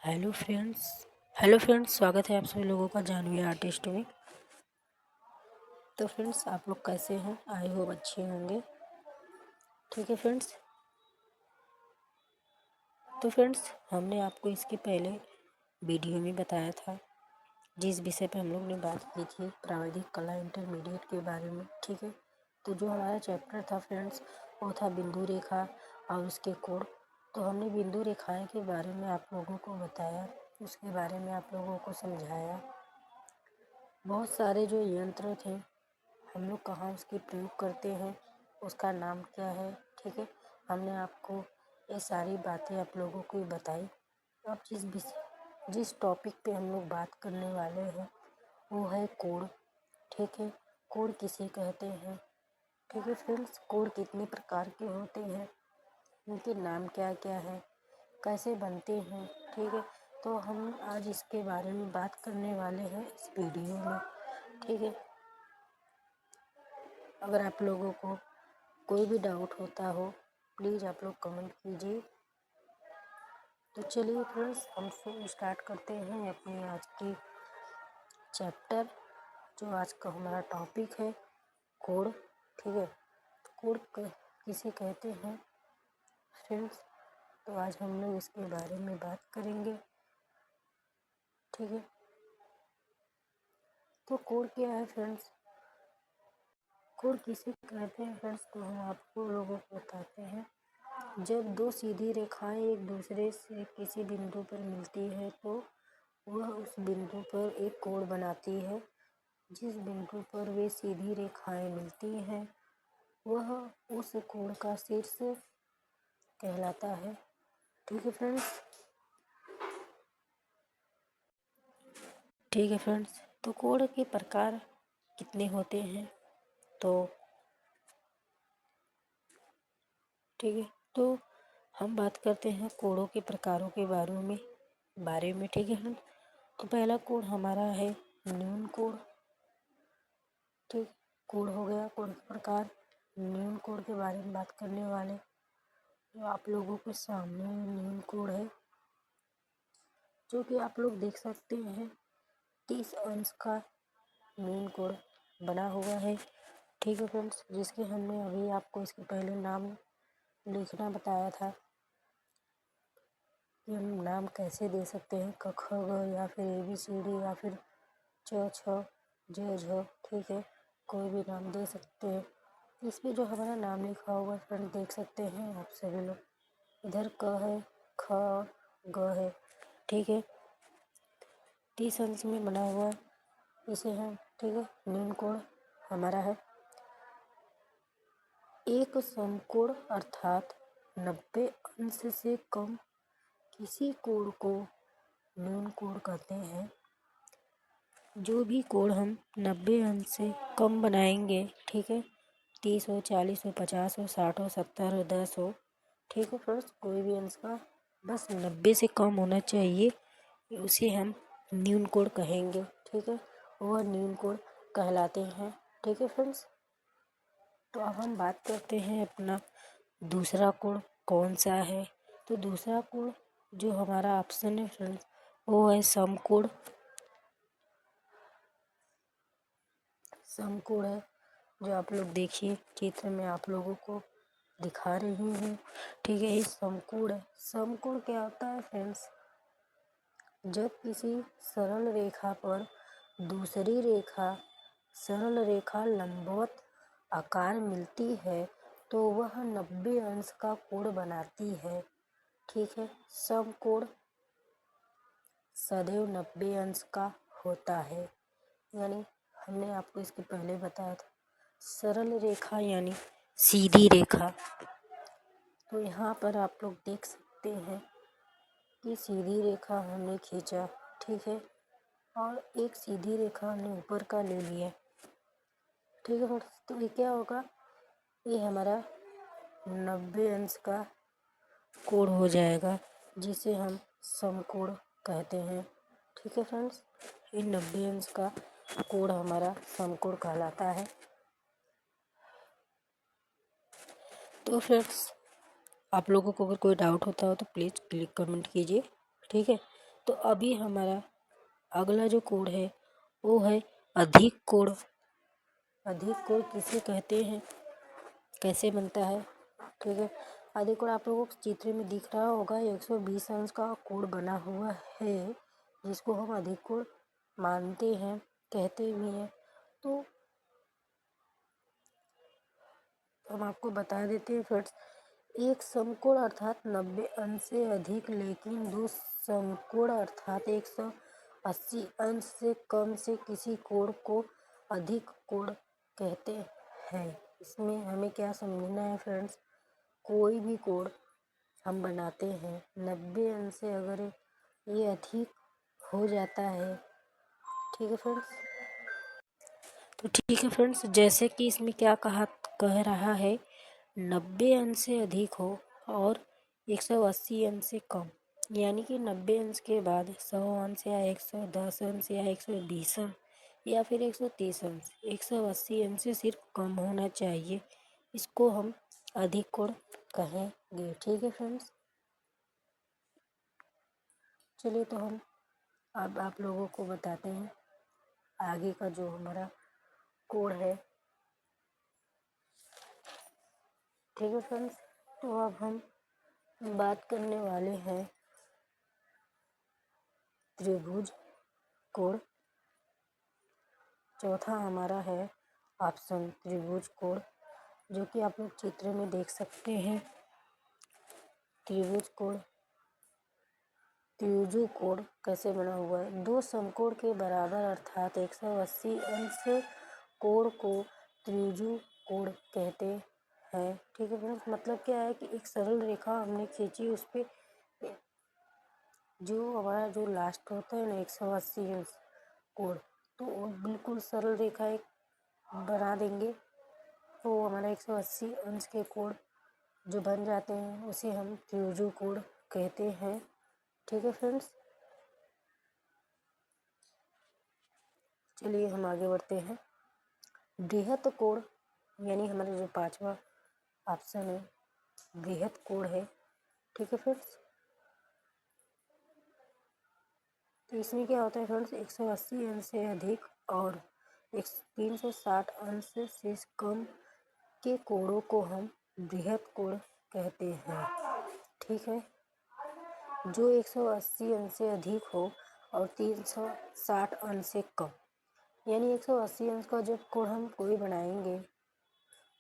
Hello friends. स्वागत है आप सभी लोगों का जानवी आर्टिस्ट में। तो फ्रेंड्स, आप लोग कैसे हैं? आई होप अच्छे होंगे। ठीक है फ्रेंड्स। तो फ्रेंड्स, हमने आपको इसके पहले वीडियो में बताया था जिस विषय पे हम लोग ने बात की थी, प्राविधिक कला इंटरमीडिएट के बारे में। ठीक है। तो जो हमारा चैप्टर था फ्रेंड्स, वो था बिंदु रेखा और उसके कोण। तो हमने बिंदु रेखाएं के बारे में आप लोगों को बताया, उसके बारे में आप लोगों को समझाया। बहुत सारे जो यंत्र थे, हम लोग कहाँ उसके प्रयोग करते हैं, उसका नाम क्या है। ठीक है। हमने आपको ये सारी बातें आप लोगों को बताई। अब जिस टॉपिक पे हम लोग बात करने वाले हैं वो है कोण। ठीक है। कोण किसे कहते हैं? ठीक है फ्रेंड्स, कोण कितने प्रकार के होते हैं, उनके नाम क्या क्या है, कैसे बनते हैं। ठीक है। तो हम आज इसके बारे में बात करने वाले हैं इस वीडियो में। ठीक है। अगर आप लोगों को कोई भी डाउट होता हो, प्लीज़ आप लोग कमेंट कीजिए। तो चलिए फ्रेंड्स, हम स्टार्ट करते हैं अपनी आज की चैप्टर। जो आज का हमारा टॉपिक है कोण। ठीक है। कोण किसे कहते हैं फ्रेंड्स, तो आज हम लोग इसके बारे में बात करेंगे। ठीक है। तो कोण क्या है फ्रेंड्स? कोण किसे कहते हैं फ्रेंड्स, तो हम आपको लोगों को बताते हैं। जब दो सीधी रेखाएं एक दूसरे से किसी बिंदु पर मिलती है तो वह उस बिंदु पर एक कोण बनाती है। जिस बिंदु पर वे सीधी रेखाएं मिलती हैं वह उस कोण का शीर्ष कहलाता है। ठीक है फ्रेंड्स। ठीक है फ्रेंड्स, तो कोण के प्रकार कितने होते हैं? तो ठीक है, तो हम बात करते हैं कोणों के प्रकारों के बारे में। ठीक है फ्रेंड्स। तो पहला कोण हमारा है न्यून कोण। ठीक। कोण हो गया, कोण के प्रकार। न्यून कोण के बारे में बात करने वाले, जो आप लोगों के सामने न्यून कोण है, जो कि आप लोग देख सकते हैं 30 अंश का न्यून कोण बना हुआ है। ठीक है फ्रेंड्स, जिसके हमने अभी आपको इसके पहले नाम लिखना बताया था कि हम नाम कैसे दे सकते हैं, क ख ग या फिर ABCD या फिर च छ ज झ। ठीक है, कोई भी नाम दे सकते हैं। इस पे जो हमारा नाम लिखा होगा फ्रेंड देख सकते हैं आप सभी लोग, इधर क है, ख ग है। ठीक है, 30 अंश में बना हुआ इसे हम, ठीक है, न्यून कोण हमारा है एक समकोण, अर्थात 90 अंश से कम किसी कोण को न्यून कोण कहते हैं। जो भी कोण हम 90 अंश से कम बनाएंगे, ठीक है, 30 हो, 40 हो, 50 हो, 60 हो, 70 हो, 10 हो, ठीक है फ्रेंड्स, कोई भी अंश का बस 90 से कम होना चाहिए, उसे हम न्यून कोण कहेंगे। ठीक है, वह न्यून कोण कहलाते हैं। ठीक है फ्रेंड्स। तो अब हम बात करते हैं अपना दूसरा कोण कौन सा है। तो दूसरा कोण जो हमारा ऑप्शन है फ्रेंड्स, वो है समकोण। समकोण है, जो आप लोग देखिए चित्र में आप लोगों को दिखा रही हूँ। ठीक है, ये समकोण है। समकोण क्या होता है फ्रेंड्स? जब किसी सरल रेखा पर दूसरी सरल रेखा लंबवत आकार मिलती है तो वह 90 अंश का कोण बनाती है। ठीक है, समकोण सदैव 90 अंश का होता है। यानी हमने आपको इसके पहले बताया था सरल रेखा यानी सीधी रेखा। तो यहाँ पर आप लोग देख सकते हैं कि सीधी रेखा हमने खींचा, ठीक है, और एक सीधी रेखा हमने ऊपर का ले लिया। ठीक है फ्रेंड्स, तो ये क्या होगा, ये हमारा 90 अंश का कोण हो जाएगा, जिसे हम समकोण कहते हैं। ठीक है फ्रेंड्स, ये 90 अंश का कोण हमारा समकोण कहलाता है। तो फ्रेंड्स, आप लोगों को अगर कोई डाउट होता हो तो प्लीज़ क्लिक कमेंट कीजिए। ठीक है, तो अभी हमारा अगला जो कोड है वो है अधिक कोड। अधिक कोड किसे कहते हैं, कैसे बनता है, ठीक है। अधिक कोड आप लोगों को चित्र में दिख रहा होगा, 120 अंश का कोड बना हुआ है जिसको हम अधिक कोड मानते हैं, कहते भी हैं। तो हम आपको बता देते हैं फ्रेंड्स, एक समकोण अर्थात 90 अंश से अधिक, लेकिन दो समकोण अर्थात 180 अंश से कम से किसी कोण को अधिक कोण कहते हैं। इसमें हमें क्या समझना है फ्रेंड्स, कोई भी कोण हम बनाते हैं 90 अंश से अगर ये अधिक हो जाता है, ठीक है फ्रेंड्स। तो ठीक है फ्रेंड्स, जैसे कि इसमें क्या कह रहा है, 90 अंश से अधिक हो और 180 अंश से कम, यानी कि 90 अंश के बाद 100 अंश या 110 अंश या 120 अंश या फिर 130 अंश, 180 अंश से सिर्फ कम होना चाहिए, इसको हम अधिक कोण कहेंगे, ठीक है फ्रेंड्स। चलिए तो हम अब आप लोगों को बताते हैं आगे का जो हमारा कोड है, ठीक है फ्रेंड्स। तो अब हम बात करने वाले हैं त्रिभुज कोड। चौथा हमारा है ऑप्शन त्रिभुज कोड, जो कि आप लोग चित्र में देख सकते हैं। त्रिभुज कोड, त्रिभुज कोड कैसे बना हुआ है, दो समकोण के बराबर अर्थात 180 अंश कोण को त्रिभुज कोड कहते हैं, ठीक है फ्रेंड्स। मतलब क्या है कि एक सरल रेखा हमने खींची, उस पर जो हमारा जो लास्ट होता है ना 180 अंश कोण, तो वो बिल्कुल सरल रेखा एक बना देंगे, तो हमारा 180 अंश के कोण जो बन जाते हैं उसे हम त्रिभुज कोण कहते हैं, ठीक है फ्रेंड्स। चलिए हम आगे बढ़ते हैं। बृहत कोण, यानी हमारा जो पांचवा ऑप्शन है बृहत कोण है, ठीक है फ्रेंड्स। तो इसमें क्या होता है फ्रेंड्स, 180 अंश से अधिक और 360 अंश से कम के कोणों को हम बृहत कोण कहते हैं, ठीक है। जो 180 अंश से अधिक हो और 360 अंश से कम, यानी 180 अंश का जब कोण हम कोई बनाएंगे,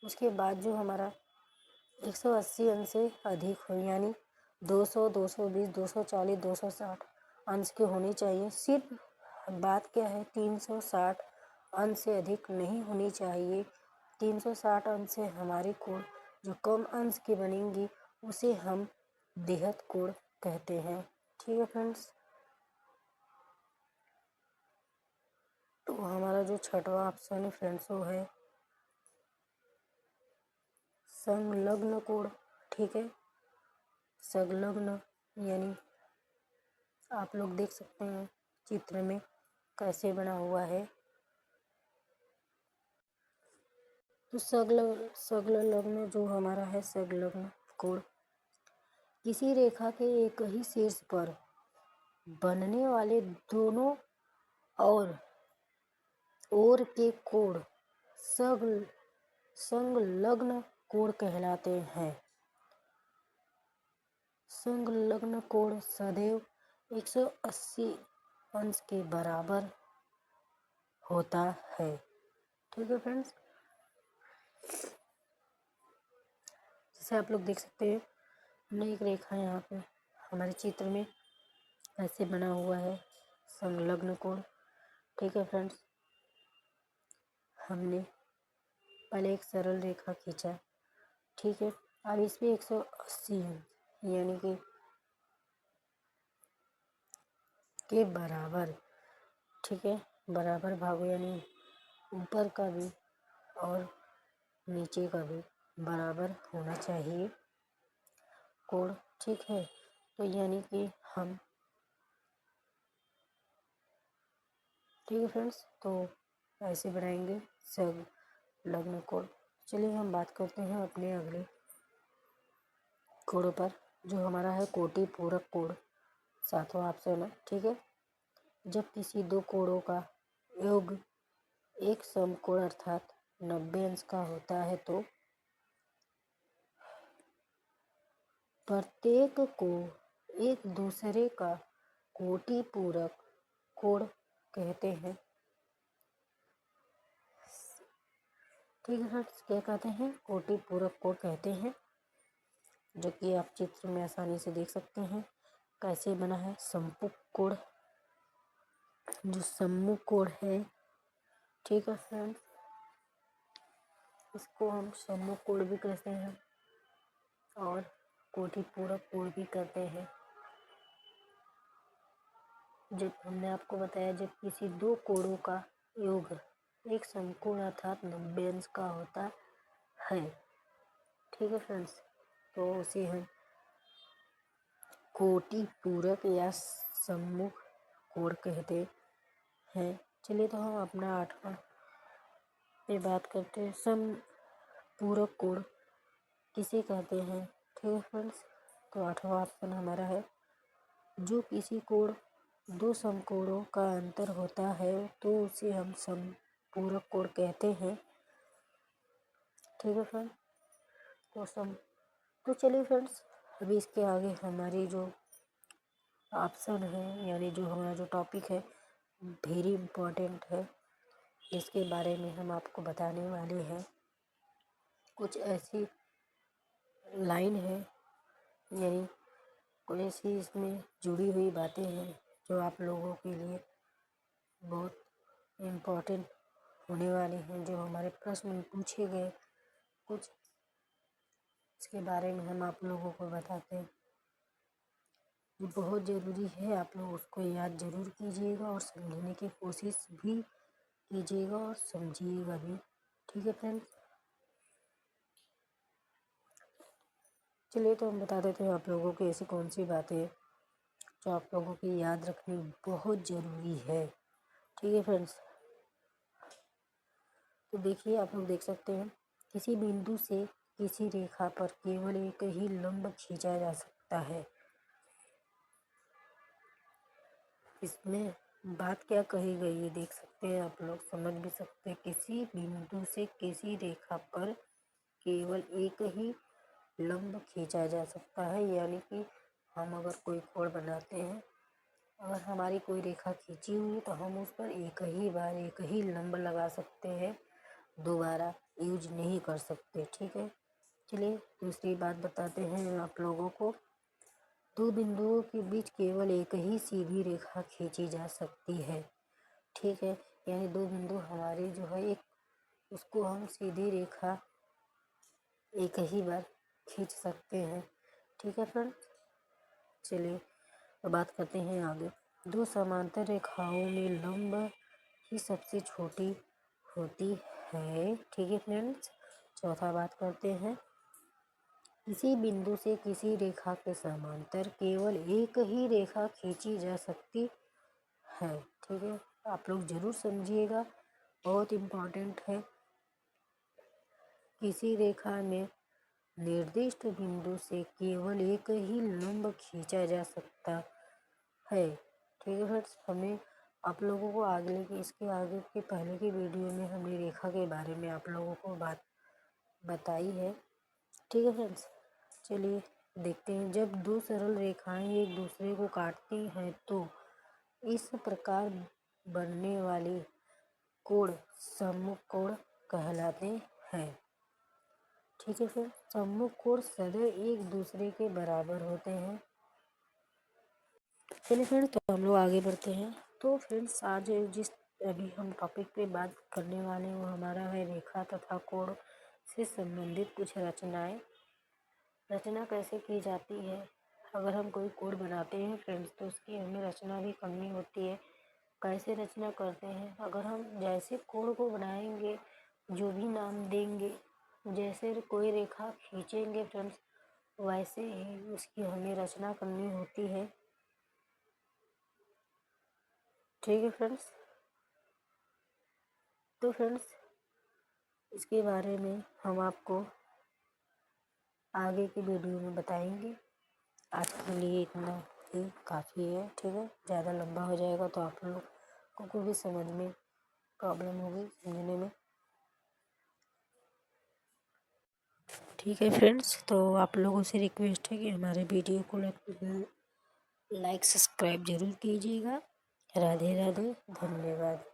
उसके बाद जो हमारा 180 अंश से अधिक हो, यानी 200, 220, 240, 260 अंश के होनी चाहिए। सिर्फ बात क्या है, 360 अंश से अधिक नहीं होनी चाहिए। 360 अंश से हमारे कोण जो कम अंश की बनेंगी उसे हम बृहत कोण कहते हैं, ठीक है फ्रेंड्स। तो हमारा जो छठवां ऑप्शन है फ्रेंड्स वो है संलग्न कोण, ठीक है। संलग्न यानी आप लोग देख सकते हैं चित्र में कैसे बना हुआ है। तो संलग्न जो हमारा है संलग्न कोण, किसी रेखा के एक ही शीर्ष पर बनने वाले दोनों ओर के कोण संलग्न कोण कहलाते हैं। संलग्न कोण सदैव 180 अंश के बराबर होता है, ठीक है फ्रेंड्स। जैसे आप लोग देख सकते हैं, हमने एक रेखा यहाँ पे हमारे चित्र में ऐसे बना हुआ है संलग्न कोण, ठीक है फ्रेंड्स। हमने पहले एक सरल रेखा खींचा, ठीक है। अब इस पे 180 यानी कि के बराबर, ठीक है, बराबर भागो, यानी ऊपर का भी और नीचे का भी बराबर होना चाहिए कोण, ठीक है। तो यानी कि हम, ठीक है फ्रेंड्स, तो ऐसे बनाएंगे संलग्न कोण। चलिए हम बात करते हैं अपने अगले कोण पर, जो हमारा है कोटि पूरक कोण, सातवां ऑप्शन है, ठीक है। जब किसी दो कोणों का योग एक समकोण अर्थात 90 अंश का होता है तो प्रत्येक को एक दूसरे का कोटि पूरक कोण कहते हैं, ठीक है फ्रेंड्स। क्या कहते हैं? कोटि पूरक कोण कहते हैं, जो कि आप चित्र में आसानी से देख सकते हैं कैसे बना है। समपुक कोण, जो सम्मुख कोण है, ठीक है फ्रेंड्स, इसको हम सम्मुख कोण भी कहते हैं और कोटि पूरक कोण भी कहते हैं। जब हमने आपको बताया जब किसी दो कोणों का योग एक समकोण अर्थात 90 अंश का होता है, ठीक है फ्रेंड्स, तो उसे हम कोटि पूरक या सम्मुख कोण कहते हैं। चलिए तो हम अपना 8वां पे बात करते हैं। समपूरक कोण किसे कहते हैं, ठीक है फ्रेंड्स। तो 8वां ऑप्शन हमारा है, जो किसी कोण दो समकोणों का अंतर होता है तो उसे हम समपूरक कोण कहते हैं, ठीक है फ्रेंड। तो चलिए फ्रेंड्स, अभी इसके आगे हमारी जो ऑप्शन है, यानी जो हमारा जो टॉपिक है वेरी इम्पोर्टेंट है, इसके बारे में हम आपको बताने वाले हैं। कुछ ऐसी लाइन है, यानी कोई ऐसी इसमें जुड़ी हुई बातें हैं जो आप लोगों के लिए बहुत इम्पोर्टेंट होने वाली हैं, जो हमारे प्रश्न में पूछे गए कुछ, इसके बारे में हम आप लोगों को बताते हैं। ये बहुत ज़रूरी है, आप लोग उसको याद ज़रूर कीजिएगा और समझने की कोशिश भी कीजिएगा और समझिएगा भी, ठीक है फ्रेंड्स। चलिए तो हम बता देते हैं आप लोगों को ऐसी कौन सी बातें जो आप लोगों की याद रखनी बहुत ज़रूरी है, ठीक है फ्रेंड्स। तो देखिए, आप लोग देख सकते हैं किसी बिंदु से किसी रेखा पर केवल एक ही लंब खींचा जा सकता है। इसमें बात क्या कही गई है देख सकते हैं, आप लोग समझ भी सकते हैं। किसी बिंदु से किसी रेखा पर केवल एक ही लंब खींचा जा सकता है, यानी कि हम अगर कोई कोण बनाते हैं, अगर हमारी कोई रेखा खींची हुई तो हम उस पर एक ही बार एक ही लंब लगा सकते हैं, दोबारा यूज नहीं कर सकते, ठीक है। चलिए दूसरी बात बताते हैं आप लोगों को। दो बिंदुओं के बीच केवल एक ही सीधी रेखा खींची जा सकती है, ठीक है। यानी दो बिंदु हमारे जो है एक, उसको हम सीधी रेखा एक ही बार खींच सकते हैं, ठीक है फ्रेंड। चलिए अब बात करते हैं आगे। दो समांतर रेखाओं में लंब ही सबसे छोटी होती है, ठीक है फ्रेंड्स। चौथा बात करते हैं, किसी बिंदु से किसी रेखा के समांतर केवल एक ही रेखा खींची जा सकती है, ठीक है। आप लोग जरूर समझिएगा, बहुत इम्पोर्टेंट है। किसी रेखा में निर्दिष्ट बिंदु से केवल एक ही लंब खींचा जा सकता है, ठीक है फ्रेंड्स। हमें आप लोगों को आगे की इसके आगे के पहले की वीडियो में हमने रेखा के बारे में आप लोगों को बात बताई है, ठीक है फ्रेंड्स। चलिए देखते हैं, जब दो सरल रेखाएं एक दूसरे को काटती हैं तो इस प्रकार बनने वाले कोण सम्मुख कोण कहलाते हैं, ठीक है फिर। सम्मुख कोण सदैव एक दूसरे के बराबर होते हैं। चलिए फ्रेंड्स, तो हम लोग आगे बढ़ते हैं। तो फ्रेंड्स, आज जिस अभी हम टॉपिक पे बात करने वाले हैं वो हमारा है रेखा तथा कोण से संबंधित कुछ रचनाएं। रचना कैसे की जाती है, अगर हम कोई कोड बनाते हैं फ्रेंड्स तो उसकी हमें रचना भी करनी होती है। कैसे रचना करते हैं, अगर हम जैसे कोड को बनाएंगे, जो भी नाम देंगे, जैसे कोई रेखा खींचेंगे फ्रेंड्स, वैसे ही उसकी हमें रचना करनी होती है, ठीक है फ्रेंड्स। तो फ्रेंड्स, इसके बारे में हम आपको आगे की वीडियो में बताएंगे। आज के लिए इतना ही काफ़ी है, ठीक है। ज़्यादा लंबा हो जाएगा तो आप लोग को भी समझ में प्रॉब्लम होगी, समझने में। ठीक है फ्रेंड्स, तो आप लोगों से रिक्वेस्ट है कि हमारे वीडियो को लाइक सब्सक्राइब जरूर कीजिएगा। राधे राधे, धन्यवाद।